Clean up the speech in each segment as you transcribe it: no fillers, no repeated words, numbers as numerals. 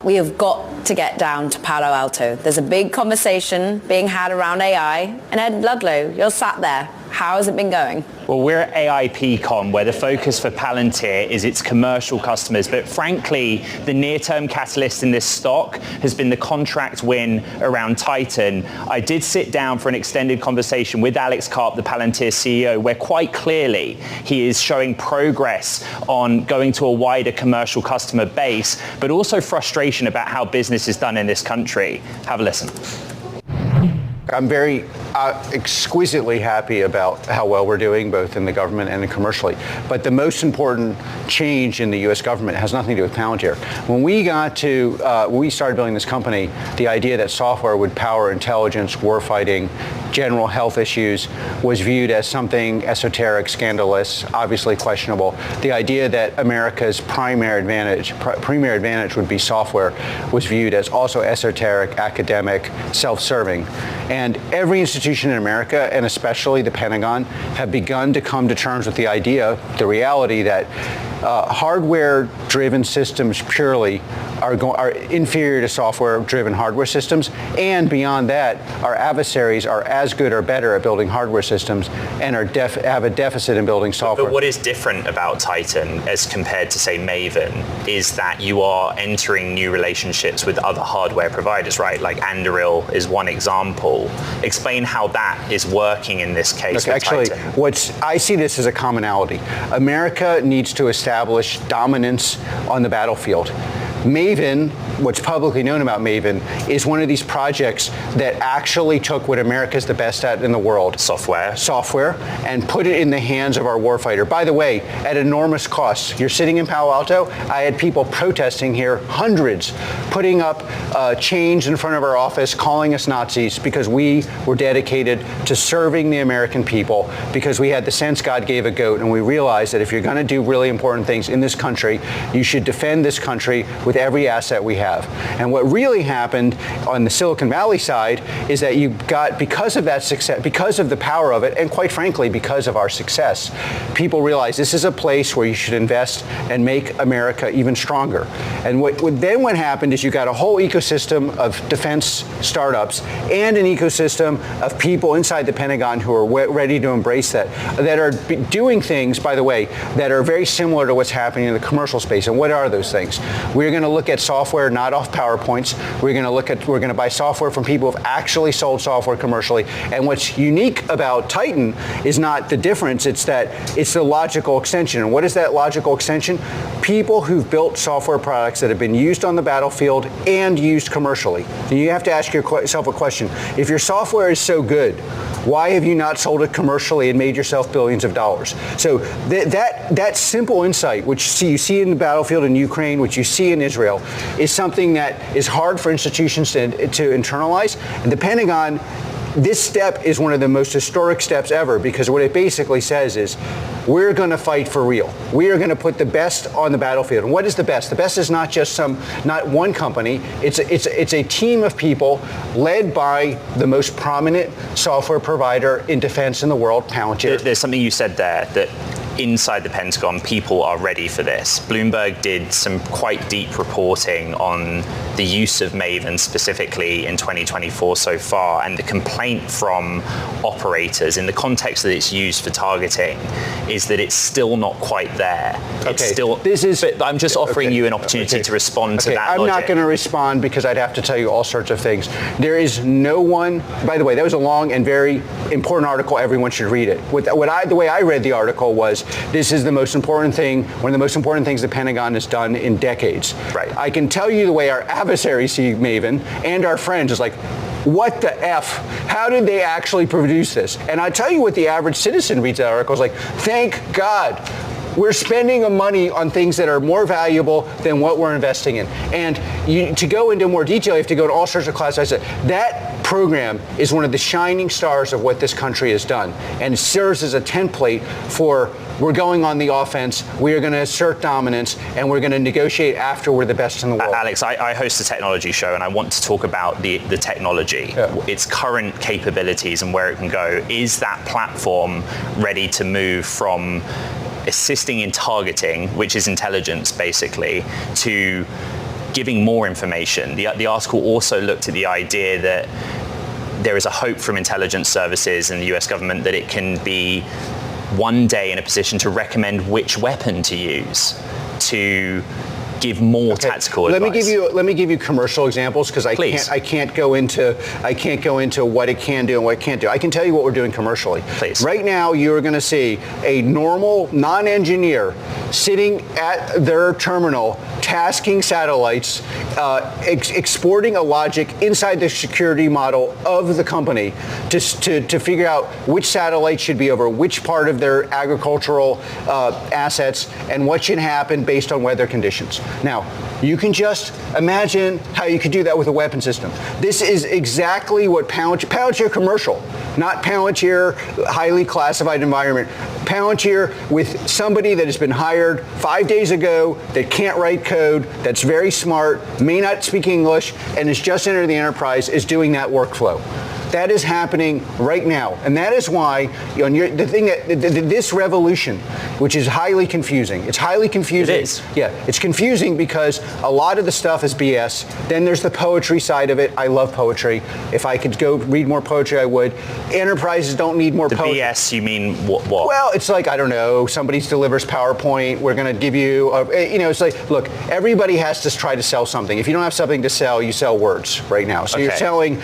We have got to get down to Palo Alto. There's a big conversation being had around AI. And Ed Ludlow, you're sat there. How has it been going? Well, we're at AIPCon, where the focus for Palantir is its commercial customers. But frankly, the near-term catalyst in this stock has been the contract win around Titan. I did sit down for an extended conversation with Alex Karp, the Palantir CEO, where quite clearly he is showing progress on going to a wider commercial customer base, but also frustration about how business is done in this country. Have a listen. I'm very exquisitely happy about how well we're doing, both in the government and commercially. But the most important change in the U.S. government has nothing to do with Palantir. When we started building this company, the idea that software would power intelligence, warfighting, general health issues was viewed as something esoteric, scandalous, obviously questionable. The idea that America's primary advantage would be software was viewed as also esoteric, academic, self-serving. And every institution in America, and especially the Pentagon, have begun to come to terms with the idea, the reality that hardware-driven systems purely are inferior to software-driven hardware systems, and beyond that, our adversaries are as good or better at building hardware systems and have a deficit in building software. But what is different about Titan as compared to, say, Maven is that you are entering new relationships with other hardware providers, right? Like Anduril is one example. Explain how that is working in this case. Look, actually, Titan. I see this as a commonality. America needs to establish dominance on the battlefield. Maven, what's publicly known about Maven, is one of these projects that actually took what America's the best at in the world, software, and put it in the hands of our warfighter. By the way, at enormous cost. You're sitting in Palo Alto. I had people protesting here, hundreds, putting up chains in front of our office, calling us Nazis because we were dedicated to serving the American people, because we had the sense God gave a goat, and we realized that if you're going to do really important things in this country, you should defend this country with every asset we have. And what really happened on the Silicon Valley side is that you got, because of that success, because of the power of it, and quite frankly, because of our success, people realized this is a place where you should invest and make America even stronger. And what happened is you got a whole ecosystem of defense startups and an ecosystem of people inside the Pentagon who are ready to embrace that are doing things, by the way, that are very similar to what's happening in the commercial space. And what are those things? We're going to look at software not off PowerPoints. We're going to buy software from people who have actually sold software commercially. And what's unique about Titan is not the difference, it's the logical extension. And what is that logical extension? People who've built software products that have been used on the battlefield and used commercially. And you have to ask yourself a question. If your software is so good, why have you not sold it commercially and made yourself billions of dollars? So that simple insight, which you see in the battlefield in Ukraine, which you see in Israel, is something that is hard for institutions to internalize. And the Pentagon, this step is one of the most historic steps ever, because what it basically says is, we're going to fight for real. We are going to put the best on the battlefield. And what is the best? The best is not just not one company. It's a team of people led by the most prominent software provider in defense in the world, Palantir. There's something you said there that inside the Pentagon, people are ready for this. Bloomberg did some quite deep reporting on the use of Maven specifically in 2024 so far, and the complaint from operators in the context that it's used for targeting is that it's still not quite there. But I'm just offering you an opportunity to respond to that I'm logic. not going to respond because I'd have to tell you all sorts of things. There is no one, by the way, that was a long and very important article. Everyone should read it. The way I read the article was, this is the most important thing, one of the most important things the Pentagon has done in decades. Right. I can tell you the way our adversaries see Maven and our friends is like, what the F? How did they actually produce this? And I tell you what the average citizen reads that article is like, thank God. We're spending money on things that are more valuable than what we're investing in. And to go into more detail, you have to go to all sorts of classes. That program is one of the shining stars of what this country has done. And it serves as a template for, we're going on the offense, we are going to assert dominance, and we're going to negotiate after we're the best in the world. Alex, I host a technology show, and I want to talk about the technology, its current capabilities and where it can go. Is that platform ready to move from assisting in targeting, which is intelligence basically, to giving more information. The article also looked at the idea that there is a hope from intelligence services and the US government that it can be one day in a position to recommend which weapon to use to give more tactical advice. Let me give you commercial examples, because I can't go into what it can do and what it can't do. I can tell you what we're doing commercially. Please. Right now, you are going to see a normal non-engineer sitting at their terminal, tasking satellites, exporting a logic inside the security model of the company to figure out which satellite should be over which part of their agricultural assets and what should happen based on weather conditions. Now, you can just imagine how you could do that with a weapon system. This is exactly what Palantir commercial, not Palantir highly classified environment. Palantir with somebody that has been hired 5 days ago, that can't write code, that's very smart, may not speak English, and has just entered the enterprise, is doing that workflow. That is happening right now, and that is why this revolution, which is highly confusing. It's highly confusing. It is. Yeah, it's confusing because a lot of the stuff is BS. Then there's the poetry side of it. I love poetry. If I could go read more poetry, I would. Enterprises don't need more poetry. The BS, you mean what? Well, it's like, I don't know, somebody delivers PowerPoint. We're going to give you, it's like, look, everybody has to try to sell something. If you don't have something to sell, you sell words right now. So you're selling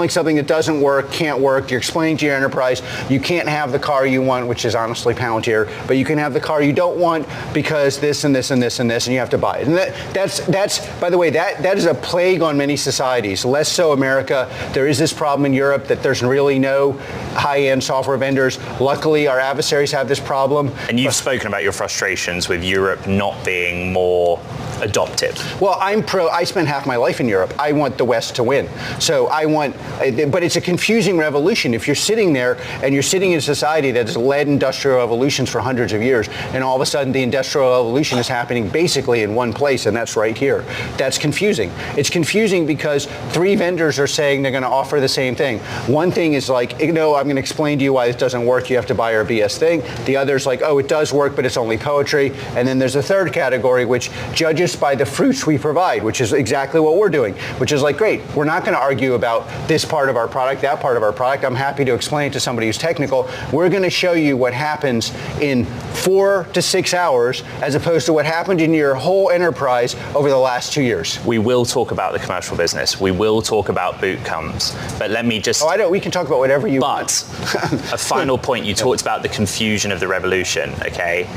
something that doesn't work, can't work. You're explaining to your enterprise, you can't have the car you want, which is honestly Palantir, but you can have the car you don't want because this and this and this and this, and you have to buy it. And that's by the way, that is a plague on many societies, less so America. There is this problem in Europe that there's really no high-end software vendors. Luckily, our adversaries have this problem. And you've spoken about your frustrations with Europe not being more adoptive. Well, I spent half my life in Europe. I want the West to win. So but it's a confusing revolution. If you're sitting there and you're sitting in a society that has led industrial revolutions for hundreds of years, and all of a sudden the industrial revolution is happening basically in one place, and that's right here. That's confusing. It's confusing because 3 vendors are saying they're going to offer the same thing. One thing is like, I'm going to explain to you why this doesn't work. You have to buy our BS thing. The other's like, it does work, but it's only poetry. And then there's a third category, which judges by the fruits we provide, which is exactly what we're doing, which is like, great, we're not going to argue about this part of our product, that part of our product. I'm happy to explain it to somebody who's technical. We're going to show you what happens in 4 to 6 hours as opposed to what happened in your whole enterprise over the last 2 years. We will talk about the commercial business. We will talk about boot camps. But let me just... we can talk about whatever you want. But a final point, you talked about the confusion of the revolution, okay?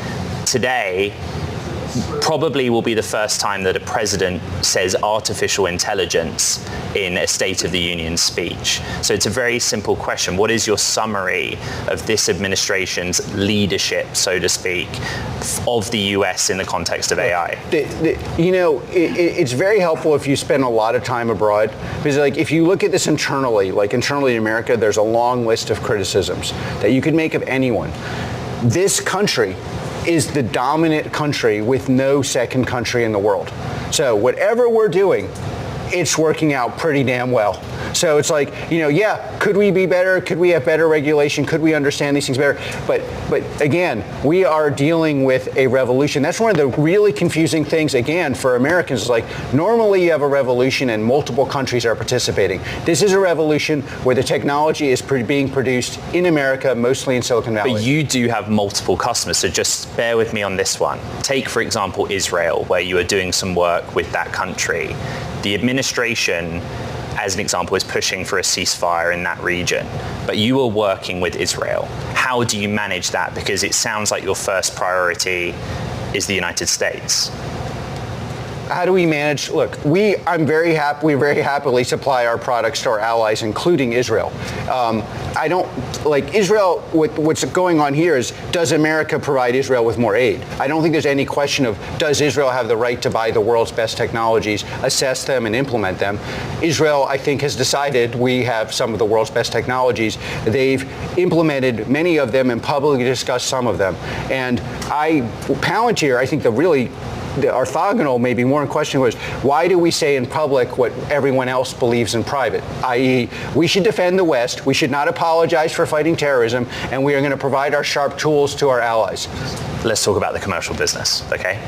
Today, probably will be the first time that a president says artificial intelligence in a State of the Union speech. So it's a very simple question. What is your summary of this administration's leadership, so to speak, of the US in the context of AI? It's very helpful if you spend a lot of time abroad, because if you look at this internally in America, there's a long list of criticisms that you could make of anyone. This country is the dominant country with no second country in the world. So whatever we're doing, it's working out pretty damn well. So it's like, could we be better? Could we have better regulation? Could we understand these things better? But again, we are dealing with a revolution. That's one of the really confusing things, again, for Americans. Is like, normally you have a revolution and multiple countries are participating. This is a revolution where the technology is being produced in America, mostly in Silicon Valley. But you do have multiple customers, so just bear with me on this one. Take, for example, Israel, where you are doing some work with that country. The administration, as an example, is pushing for a ceasefire in that region, but you are working with Israel. How do you manage that? Because it sounds like your first priority is the United States. How do we manage? Look, we very happily supply our products to our allies, including Israel. I don't like Israel. What's going on here is, does America provide Israel with more aid? I don't think there's any question of, does Israel have the right to buy the world's best technologies, assess them, and implement them? Israel, I think, has decided we have some of the world's best technologies. They've implemented many of them and publicly discussed some of them. And Palantir, I think the orthogonal, maybe more in question, was, why do we say in public what everyone else believes in private? I.e., we should defend the West, we should not apologize for fighting terrorism, and we are going to provide our sharp tools to our allies. Let's talk about the commercial business, okay?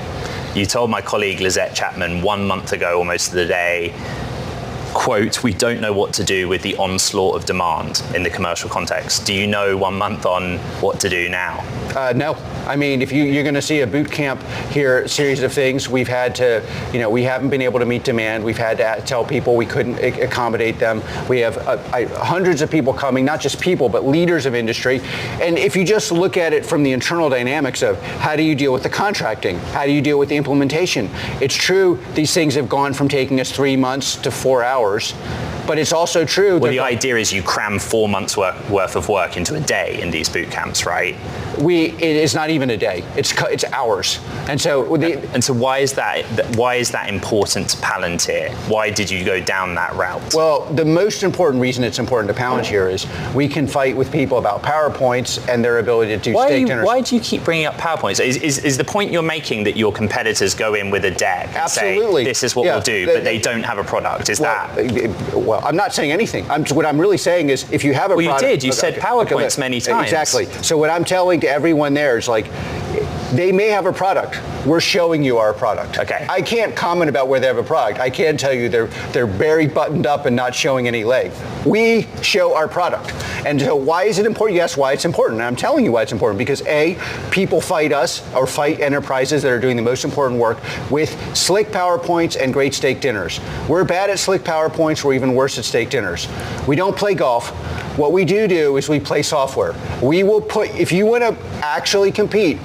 You told my colleague Lizette Chapman 1 month ago, almost to the day, quote, "We don't know what to do with the onslaught of demand in the commercial context." Do you know 1 month on what to do now? No. I mean, if you're going to see a boot camp here, series of things, we've had to, we haven't been able to meet demand. We've had to tell people we couldn't accommodate them. We have hundreds of people coming, not just people, but leaders of industry. And if you just look at it from the internal dynamics of how do you deal with the contracting? How do you deal with the implementation? It's true, these things have gone from taking us 3 months to 4 hours. But it's also true. Well, the idea is you cram 4 months worth of work into a day in these boot camps, right? It is not even a day. It's hours. And so why is that important to Palantir? Why did you go down that route? Well, the most important reason it's important to Palantir is we can fight with people about PowerPoints and their ability to do steak dinners. Why do you keep bringing up PowerPoints? Is the point you're making that your competitors go in with a deck and Absolutely. say, this is what we'll do, but they don't have a product? Well, I'm not saying anything. What I'm really saying is if you have a product... Well, you did. You said PowerPoints many times. Exactly. So what I'm telling to everyone there is like, they may have a product. We're showing you our product. Okay. I can't comment about where they have a product. I can tell you they're very buttoned up and not showing any leg. We show our product. And so why is it important? You ask why it's important. And I'm telling you why it's important. Because A, people fight us or fight enterprises that are doing the most important work with slick PowerPoints and great steak dinners. We're bad at slick PowerPoints. We're even worse at steak dinners. We don't play golf. What we do is we play software. We will if you want to actually compete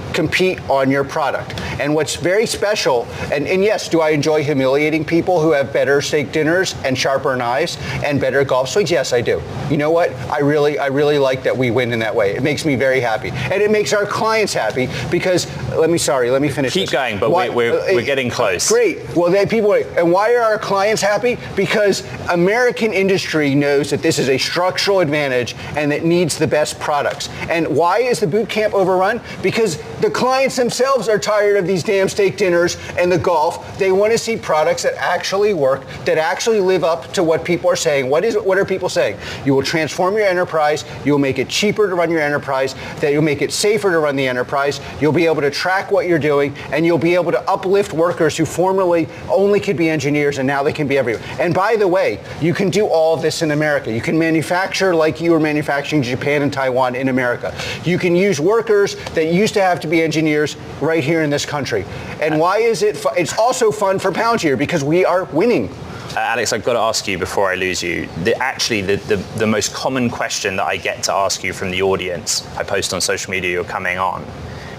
on your product. And what's very special, and yes, do I enjoy humiliating people who have better steak dinners and sharper knives and better golf swings? Yes, I do. You know what? I really like that we win in that way. It makes me very happy. And it makes our clients happy because, let me finish Keep this. going, but we're getting close. Great. Well, and why are our clients happy? Because American industry knows that this is a structural advantage and it needs the best products. And why is the boot camp overrun? Because the clients themselves are tired of these damn steak dinners and the golf. They want to see products that actually work, that actually live up to what people are saying. What are people saying? You will transform your enterprise. You'll make it cheaper to run your enterprise. That you'll make it safer to run the enterprise. You'll be able to track what you're doing, and you'll be able to uplift workers who formerly only could be engineers, and now they can be everywhere. And by the way, you can do all of this in America. You can manufacture like you were manufacturing Japan and Taiwan in America. You can use workers that used to have to be engineers right here in this country. And why is it it's also fun for Palantir because we are winning. Alex, I've got to ask you before I lose you. The most common question that I get to ask you from the audience, I post on social media, you're coming on,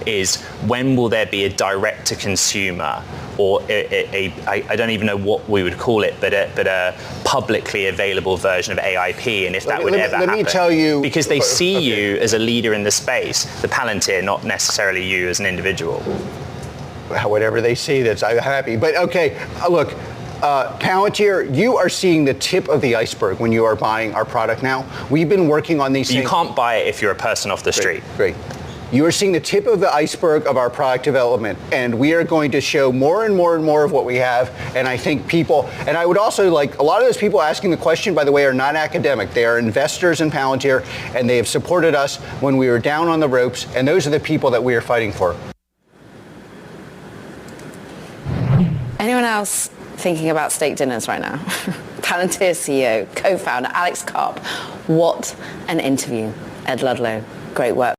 is when will there be a direct-to-consumer or I don't even know what we would call it, but a publicly available version of AIP, and if that would ever happen. Let me tell you. Because they see you as a leader in the space, the Palantir, not necessarily you as an individual. Whatever they see, I'm happy. But okay, look. Palantir, you are seeing the tip of the iceberg when you are buying our product now. We've been working on these things. You can't buy it if you're a person off the street. Great. You are seeing the tip of the iceberg of our product development, and we are going to show more and more and more of what we have. And I think people, and I would also like, a lot of those people asking the question, by the way, are not academic. They are investors in Palantir, and they have supported us when we were down on the ropes, and those are the people that we are fighting for. Anyone else thinking about steak dinners right now? Palantir CEO, co-founder Alex Karp. What an interview. Ed Ludlow, great work.